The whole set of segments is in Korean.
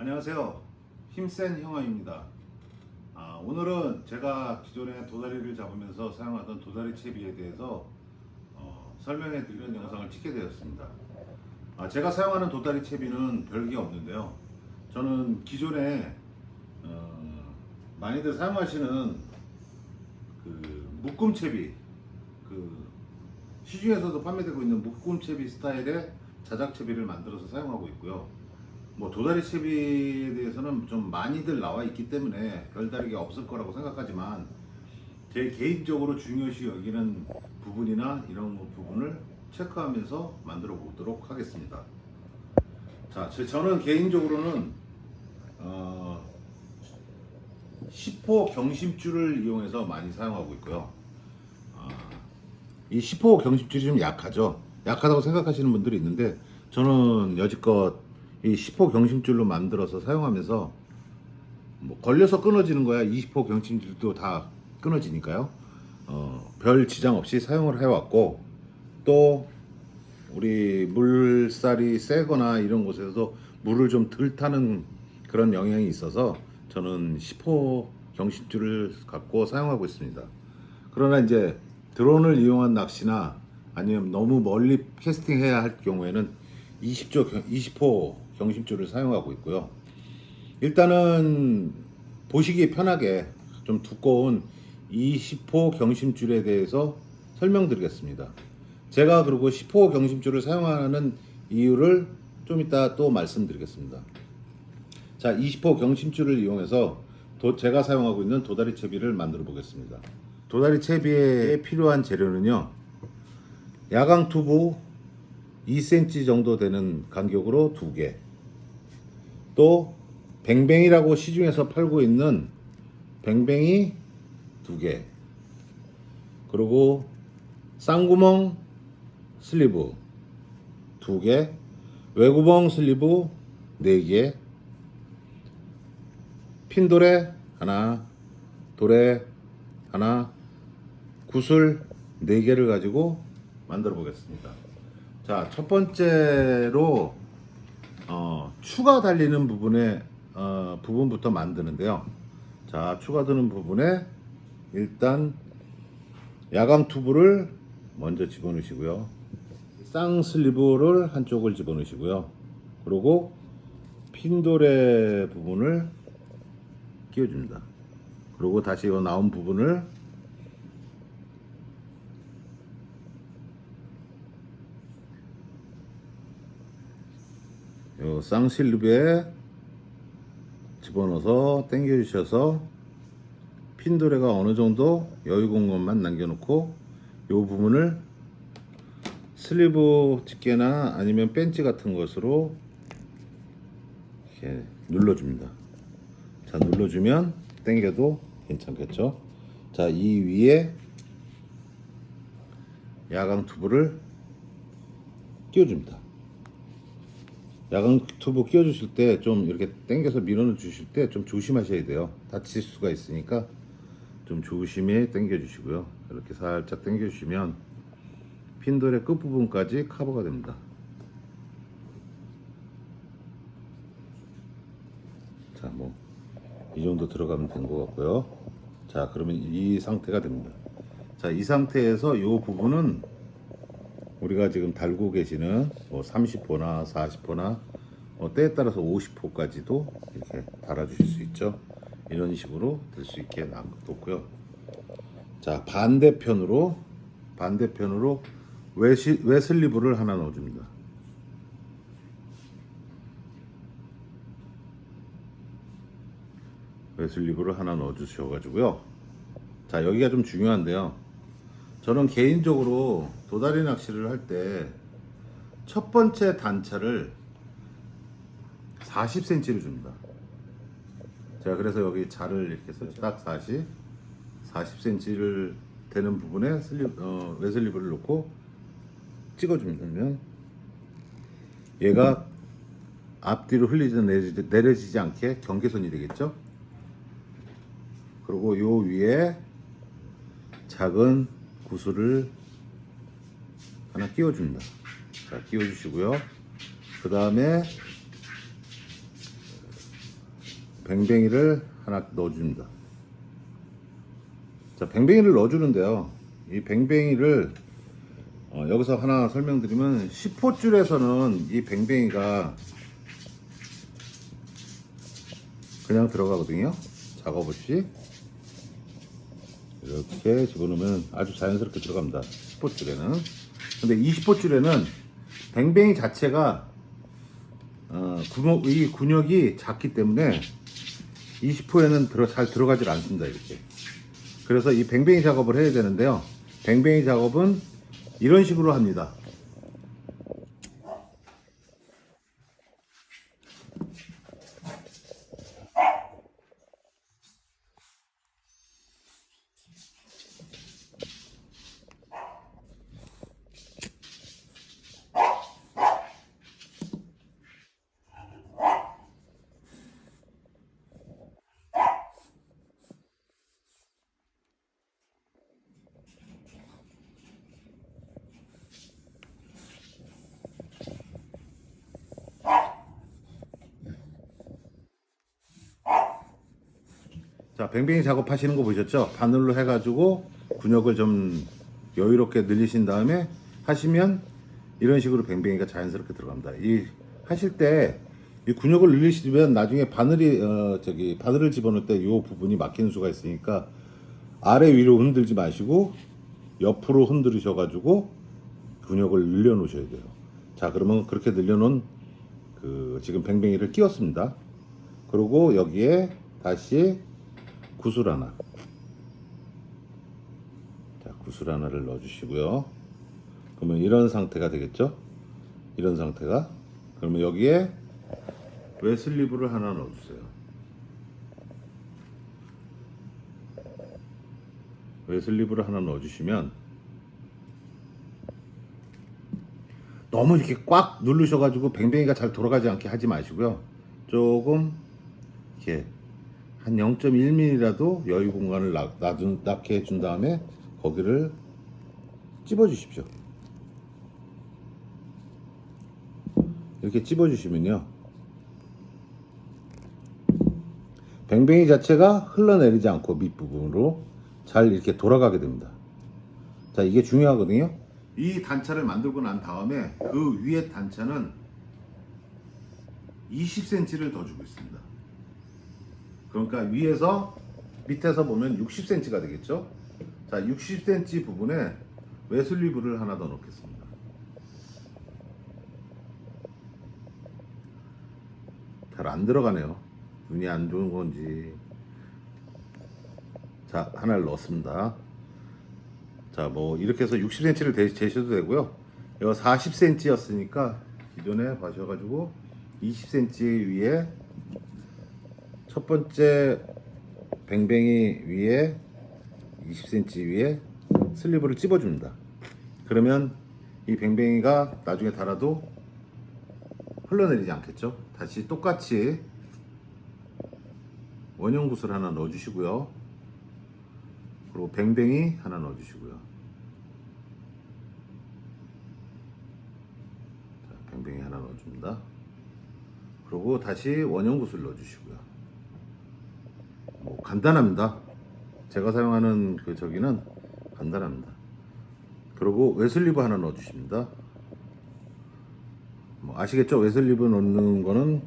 안녕하세요. 힘센 형아입니다. 오늘은 제가 기존에 도다리를 잡으면서 사용하던 도다리 채비에 대해서 설명해 드리는 영상을 찍게 되었습니다. 제가 사용하는 도다리 채비는 별게 없는데요. 저는 기존에 많이들 사용하시는 그 묶음 채비, 그 시중에서도 판매되고 있는 묶음 채비 스타일의 자작 채비를 만들어서 사용하고 있고요. 뭐 도다리 채비에 대해서는 좀 많이들 나와 있기 때문에 별다르게 없을 거라고 생각하지만 제 개인적으로 중요시 여기는 부분이나 이런 부분을 체크하면서 만들어 보도록 하겠습니다. 자, 저는 개인적으로는 10호 경심줄을 이용해서 많이 사용하고 있고요. 이 10호 경심줄이 좀 약하죠. 약하다고 생각하시는 분들이 있는데 저는 여지껏 이 10호 경심줄로 만들어서 사용하면서 뭐 걸려서 끊어지는 거야 20호 경심줄도 다 끊어지니까요. 별 지장 없이 사용을 해왔고, 또 우리 물살이 세거나 이런 곳에서 물을 좀 덜 타는 그런 영향이 있어서 저는 10호 경심줄을 갖고 사용하고 있습니다. 그러나 이제 드론을 이용한 낚시나 아니면 너무 멀리 캐스팅해야 할 경우에는 20호 경심줄을 사용하고 있고요. 일단은 보시기 편하게 좀 두꺼운 20호 경심줄에 대해서 설명드리겠습니다. 제가 그리고 10호 경심줄을 사용하는 이유를 좀 이따 또 말씀드리겠습니다. 자, 20호 경심줄을 이용해서 제가 사용하고 있는 도다리 채비를 만들어 보겠습니다. 도다리 채비에 필요한 재료는요, 야광 튜브 2cm 정도 되는 간격으로 2개, 또 뱅뱅이라고 시중에서 팔고 있는 뱅뱅이 2개, 그리고 쌍구멍 슬리브 2개, 외구멍 슬리브 4개, 핀도레 하나, 도레 하나, 구슬 4개를 가지고 만들어 보겠습니다. 자, 첫 번째로 추가 달리는 부분부터 만드는데요. 자, 추가 드는 부분에 일단 야광 튜브를 먼저 집어넣으시고요. 쌍 슬리브를 한쪽을 집어넣으시고요. 그리고 핀도레 부분을 끼워줍니다. 그리고 다시 이 나온 부분을 요 쌍실루비에 집어넣어서 당겨 주셔서 핀도레가 어느 정도 여유 공간만 남겨놓고 요 부분을 슬리브 집게나 아니면 벤치 같은 것으로 이렇게 눌러줍니다. 자, 눌러주면 당겨도 괜찮겠죠. 자, 이 위에 야광 튜브를 끼워줍니다. 야광 튜브 끼워 주실 때 좀 이렇게 당겨서 밀어 주실 때 좀 조심하셔야 돼요. 다칠 수가 있으니까 좀 조심히 당겨 주시고요. 이렇게 살짝 당겨 주시면 핀돌의 끝부분까지 커버가 됩니다. 자, 뭐 이 정도 들어가면 된 것 같고요. 자, 그러면 이 상태가 됩니다. 자, 이 상태에서 이 부분은 우리가 지금 달고 계시는 뭐 30호나 40호나 때에 따라서 50호까지도 이렇게 달아주실 수 있죠. 이런 식으로 될 수 있게 놔뒀고요. 자, 반대편으로 외슬리브를 하나 넣어줍니다. 외슬리브를 하나 넣어주셔가지고요. 자, 여기가 좀 중요한데요. 저는 개인적으로 도다리 낚시를 할 때 첫 번째 단차를 40cm를 줍니다. 제가 그래서 여기 자를 이렇게 해서 딱 40cm를 되는 부분에 외슬리브를 놓고 찍어주면 얘가 앞뒤로 내려지지 않게 경계선이 되겠죠. 그리고 요 위에 작은 구슬을 하나 끼워줍니다. 자, 끼워주시고요. 그 다음에 뱅뱅이를 하나 넣어줍니다. 자, 뱅뱅이를 넣어주는데요. 이 뱅뱅이를 여기서 하나 설명드리면 10호줄에서는 이 뱅뱅이가 그냥 들어가거든요. 작업 없이 이렇게 집어넣으면 아주 자연스럽게 들어갑니다. 10호줄에는. 근데 20호줄에는 뱅뱅이 자체가 이 군역이 작기 때문에 20호에는 잘 들어가질 않습니다. 이렇게. 그래서 이 뱅뱅이 작업을 해야 되는데요. 뱅뱅이 작업은 이런 식으로 합니다. 자, 뱅뱅이 작업하시는 거 보셨죠? 바늘로 해가지고 군역을 좀 여유롭게 늘리신 다음에 하시면 이런 식으로 뱅뱅이가 자연스럽게 들어갑니다. 이 하실 때 이 군역을 늘리시면 나중에 바늘을 집어넣을 때 이 부분이 막히는 수가 있으니까 아래 위로 흔들지 마시고 옆으로 흔들으셔가지고 군역을 늘려 놓으셔야 돼요. 자, 그러면 그렇게 늘려놓은 지금 뱅뱅이를 끼웠습니다. 그리고 여기에 다시 구슬 하나. 자, 구슬 하나를 넣어주시고요. 그러면 이런 상태가 되겠죠? 이런 상태가. 그러면 여기에 웨슬리브를 하나 넣어주세요. 웨슬리브를 하나 넣어주시면 너무 이렇게 꽉 누르셔가지고 뱅뱅이가 잘 돌아가지 않게 하지 마시고요. 조금 이렇게 한 0.1mm라도 여유 공간을 낳게 해준 다음에 거기를 찝어 주십시오. 이렇게 찝어 주시면요, 뱅뱅이 자체가 흘러내리지 않고 밑부분으로 잘 이렇게 돌아가게 됩니다. 자, 이게 중요하거든요. 이 단차를 만들고 난 다음에 그 위에 단차는 20cm를 더 주고 있습니다. 그러니까 위에서 밑에서 보면 60cm가 되겠죠. 자, 60cm 부분에 웨슬리브를 하나 더 넣겠습니다. 잘 안 들어가네요. 눈이 안 좋은 건지. 자, 하나를 넣었습니다. 자, 뭐 이렇게 해서 60cm를 재셔도 되고요. 이거 40cm였으니까 기존에 봐셔가지고 20cm 위에 첫 번째 뱅뱅이 위에 20cm 위에 슬리브를 찝어줍니다. 그러면 이 뱅뱅이가 나중에 달아도 흘러내리지 않겠죠. 다시 똑같이 원형 구슬 하나 넣어주시고요. 그리고 뱅뱅이 하나 넣어주시고요. 자, 뱅뱅이 하나 넣어줍니다. 그리고 다시 원형 구슬 넣어주시고요. 뭐 간단합니다. 제가 사용하는 저기는 간단합니다. 그리고 웨슬리브 하나 넣어주십니다. 뭐 아시겠죠? 웨슬리브 넣는 거는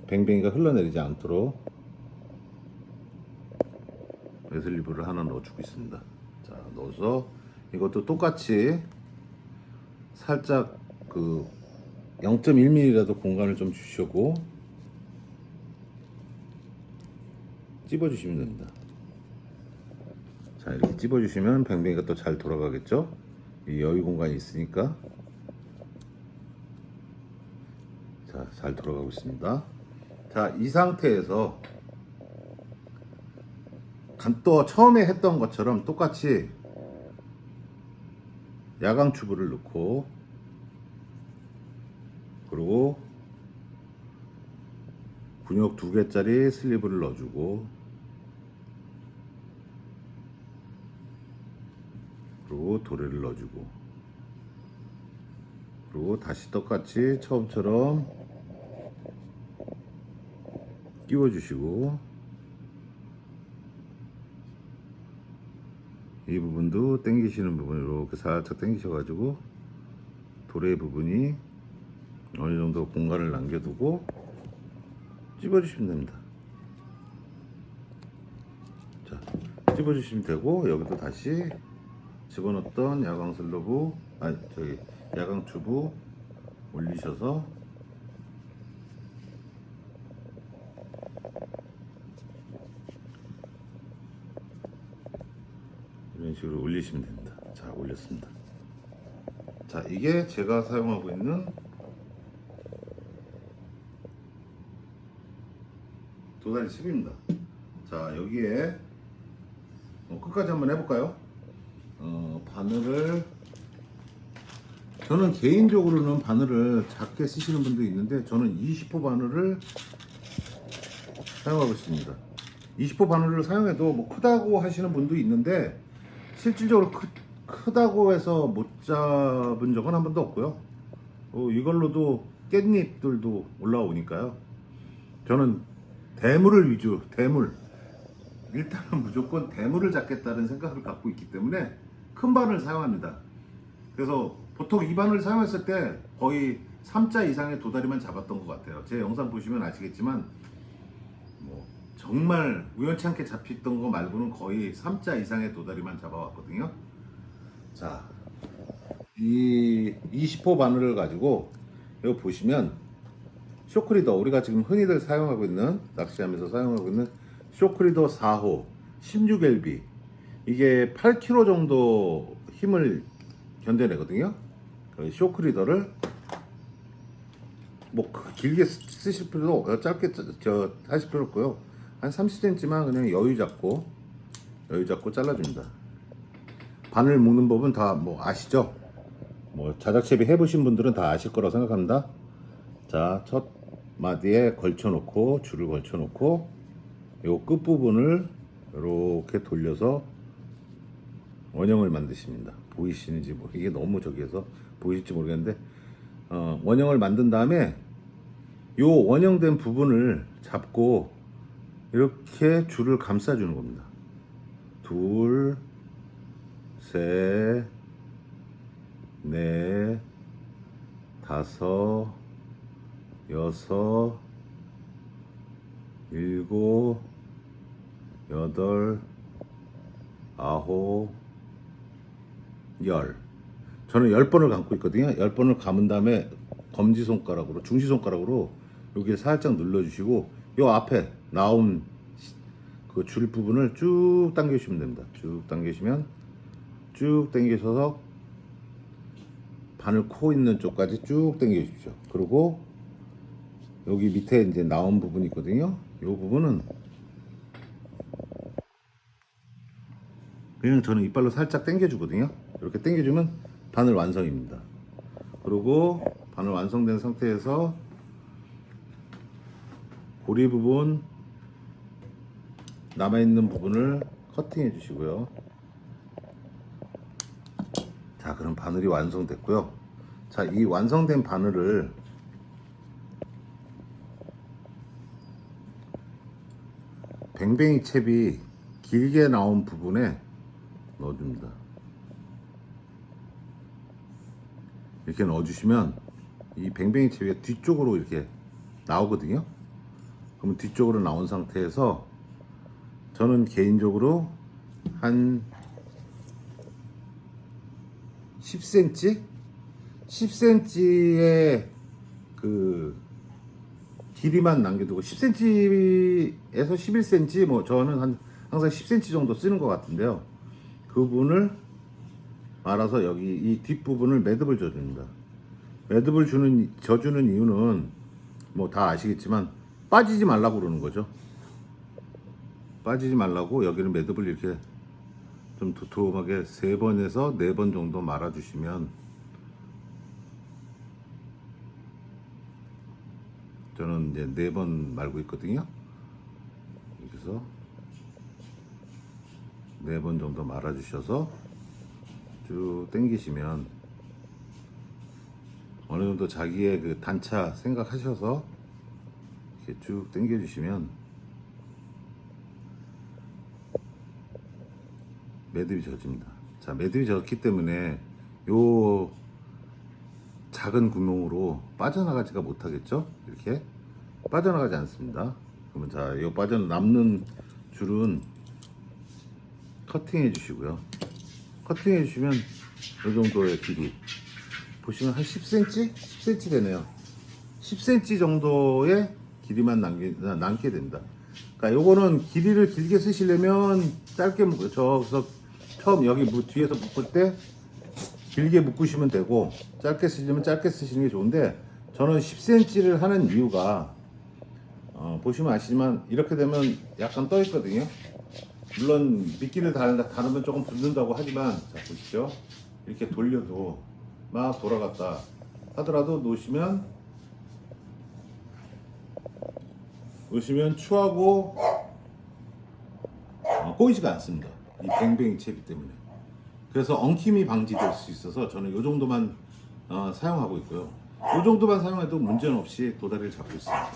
뱅뱅이가 흘러내리지 않도록 웨슬리브를 하나 넣어주고 있습니다. 자, 넣어서 이것도 똑같이 살짝 0.1mm라도 공간을 좀 주시고 찝어주시면 됩니다. 자, 이렇게 찝어주시면 뱅뱅이가 또 잘 돌아가겠죠? 이 여유 공간이 있으니까. 자, 잘 돌아가고 있습니다. 자, 이 상태에서 또 처음에 했던 것처럼 똑같이 야광 튜브를 넣고, 그리고 군역 2개짜리 슬리브를 넣어주고, 그리고 도래를 넣어주고, 그리고 다시 똑같이 처음처럼 끼워주시고, 이 부분도 당기시는 부분 이렇게 살짝 당기셔가지고 도래 부분이 어느 정도 공간을 남겨두고 찝어주시면 됩니다. 자, 찝어주시면 되고, 여기도 다시 집어넣었던 야광 슬로브, 아니 저기 야광 튜브 올리셔서 이런 식으로 올리시면 됩니다. 자, 올렸습니다. 자, 이게 제가 사용하고 있는 도다리 칩입니다. 자, 여기에 끝까지 한번 해볼까요? 바늘을, 저는 개인적으로는 바늘을 작게 쓰시는 분도 있는데 저는 20호 바늘을 사용하고 있습니다. 20호 바늘을 사용해도 뭐 크다고 하시는 분도 있는데 실질적으로 크다고 해서 못 잡은 적은 한 번도 없고요. 이걸로도 깻잎들도 올라오니까요. 저는 대물을 위주, 대물, 일단은 무조건 대물을 잡겠다는 생각을 갖고 있기 때문에 큰 바늘 사용합니다. 그래서 보통 이 바늘 사용했을 때 거의 3자 이상의 도다리만 잡았던 것 같아요. 제 영상 보시면 아시겠지만 뭐 정말 우연치 않게 잡혔던 거 말고는 거의 3자 이상의 도다리만 잡아왔거든요. 자, 이 20호 바늘을 가지고 여기 보시면 쇼크리더, 우리가 지금 흔히들 사용하고 있는, 낚시하면서 사용하고 있는 쇼크리더 4호 16LB, 이게 8kg 정도 힘을 견뎌내거든요. 쇼크리더를 뭐 길게 쓰실 필요도, 짧게 하실 필요 없고요. 한 30cm만 그냥 여유 잡고 잘라줍니다. 바늘 묶는 법은 다 뭐 아시죠? 뭐 자작채비 해보신 분들은 다 아실 거라고 생각합니다. 자, 첫 마디에 걸쳐놓고, 줄을 걸쳐놓고 요 끝부분을 이렇게 돌려서 원형을 만드십니다. 보이시는지, 뭐 이게 너무 저기에서 보이실지 모르겠는데, 원형을 만든 다음에 요 원형된 부분을 잡고 이렇게 줄을 감싸주는 겁니다. 둘, 셋, 넷, 다섯, 여섯, 일곱, 여덟, 아홉, 열. 저는 10번을 감고 있거든요. 10번을 감은 다음에 검지손가락으로, 중시손가락으로 여기에 살짝 눌러주시고 요 앞에 나온 그 줄 부분을 쭉 당겨주시면 됩니다. 쭉 당기시면, 쭉 당기셔서 바늘 코 있는 쪽까지 쭉 당겨 주십시오. 그리고 여기 밑에 이제 나온 부분이 있거든요. 이 부분은 그냥 저는 이빨로 살짝 당겨 주거든요. 이렇게 당겨 주면 바늘 완성입니다. 그리고 바늘 완성된 상태에서 고리 부분, 남아있는 부분을 커팅해 주시고요. 자, 그럼 바늘이 완성됐고요. 자, 이 완성된 바늘을 뱅뱅이 채비 길게 나온 부분에 넣어줍니다. 이렇게 넣어주시면 이 뱅뱅이 채비가 뒤쪽으로 이렇게 나오거든요. 그러면 뒤쪽으로 나온 상태에서 저는 개인적으로 한 10cm? 10cm의 그 길이만 남겨두고, 10cm에서 11cm, 뭐 저는 항상 10cm 정도 쓰는 것 같은데요. 그 부분을 말아서 여기 이 뒷부분을 매듭을 줘줍니다. 매듭을 져주는 이유는 뭐 다 아시겠지만 빠지지 말라고 그러는 거죠. 빠지지 말라고 여기는 매듭을 이렇게 좀 도톰하게 3번에서 4번 정도 말아주시면, 저는 이제 4번 말고 있거든요. 그래서 4번 정도 말아주셔서 쭉 당기시면 어느 정도 자기의 그 단차 생각하셔서 이렇게 쭉 당겨 주시면 매듭이 젖습니다. 자, 매듭이 젖기 때문에 요 작은 구멍으로 빠져나가지가 못하겠죠? 이렇게 빠져나가지 않습니다. 그러면 자, 이 남는 줄은 커팅해 주시고요. 커팅해 주시면 이 정도의 길이 보시면 한 10cm? 10cm 되네요. 10cm 정도의 길이만 남게 됩니다. 그러니까 요거는 길이를 길게 쓰시려면 짧게 묶어, 저기서 처음 여기 뒤에서 묶을 때 길게 묶으시면 되고, 짧게 쓰시려면 짧게 쓰시는 게 좋은데, 저는 10cm를 하는 이유가 보시면 아시지만 이렇게 되면 약간 떠 있거든요. 물론 미끼를 다루면 조금 붙는다고 하지만, 자 보시죠, 이렇게 돌려도 막 돌아갔다 하더라도 놓으시면 추하고 꼬이지가 않습니다. 이 뱅뱅이 채비 때문에. 그래서 엉킴이 방지될 수 있어서 저는 이 정도만 사용하고 있고요. 이 정도만 사용해도 문제는 없이 도다리를 잡고 있습니다.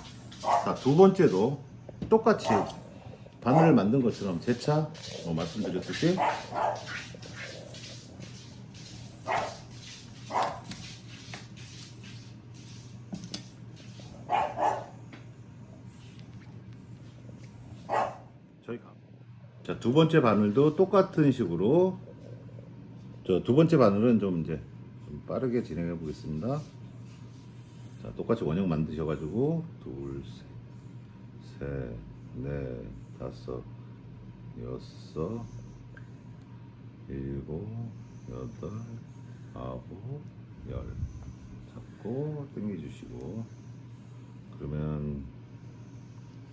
자, 두 번째도 똑같이 바늘을 만든 것처럼 재차 말씀드렸듯이 자, 두 번째 바늘도 똑같은 식으로, 저 두 번째 바늘은 좀 이제 좀 빠르게 진행해 보겠습니다. 자, 똑같이 원형 만드셔가지고 둘, 셋, 넷, 다섯, 여섯, 일곱, 여덟, 아홉, 열 잡고 당겨주시고, 그러면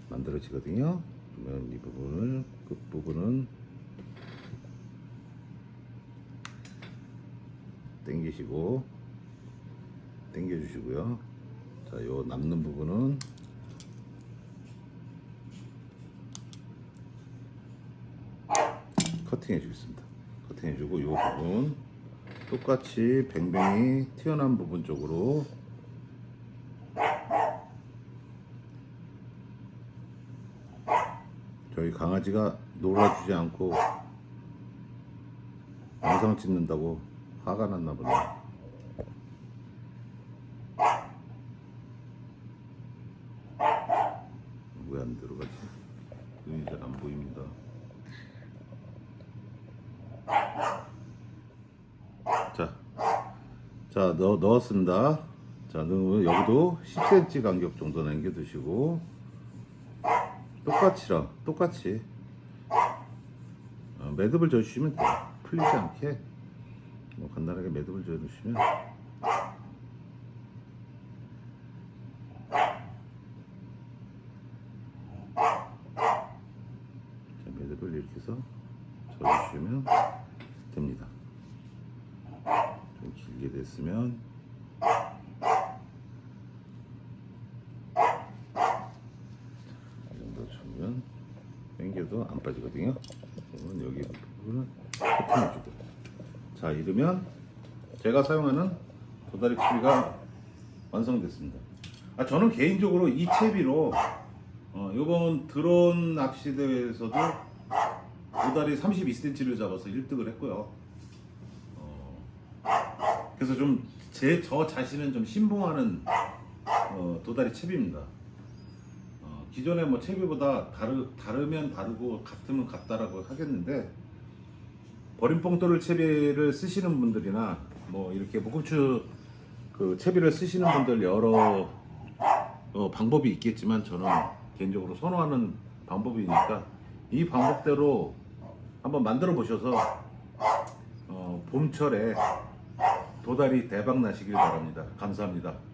만들어지거든요. 그러면 이 부분을, 끝부분은 당기시고 당겨주시고요. 자, 요 남는 부분은 커팅해 주겠습니다. 커팅해 주고, 요 부분 똑같이 뱅뱅이 튀어나온 부분 쪽으로 저희 강아지가 놀아주지 않고 영상 찍는다고 화가 났나 보네. 왜 안 들어가지? 눈이 잘 안 보입니다. 자, 넣었습니다. 자, 넣으면 여기도 10cm 간격 정도 남겨두시고, 똑같이 매듭을 져주시면 돼요. 풀리지 않게 간단하게 매듭을 져주시면, 자, 매듭을 이렇게 해서 져주시면 됩니다. 좀 길게 됐으면 이 정도 주면 당겨도 안 빠지거든요. 그러면 여기 부분을 커팅해주고, 자, 이러면 제가 사용하는 도다리 채비가 완성됐습니다. 저는 개인적으로 이 채비로 이번 드론 낚시 대회에서도 도다리 32cm를 잡아서 1등을 했고요. 그래서 좀 저 자신은 좀 신봉하는 도다리 채비입니다. 기존의 뭐 채비보다 다르면 다르고 같으면 같다라고 하겠는데, 버림봉돌 채비를 쓰시는 분들이나 뭐 이렇게 목금추 그 채비를 쓰시는 분들 여러 방법이 있겠지만, 저는 개인적으로 선호하는 방법이니까 이 방법대로 한번 만들어 보셔서 봄철에 도다리 대박 나시길 바랍니다. 감사합니다.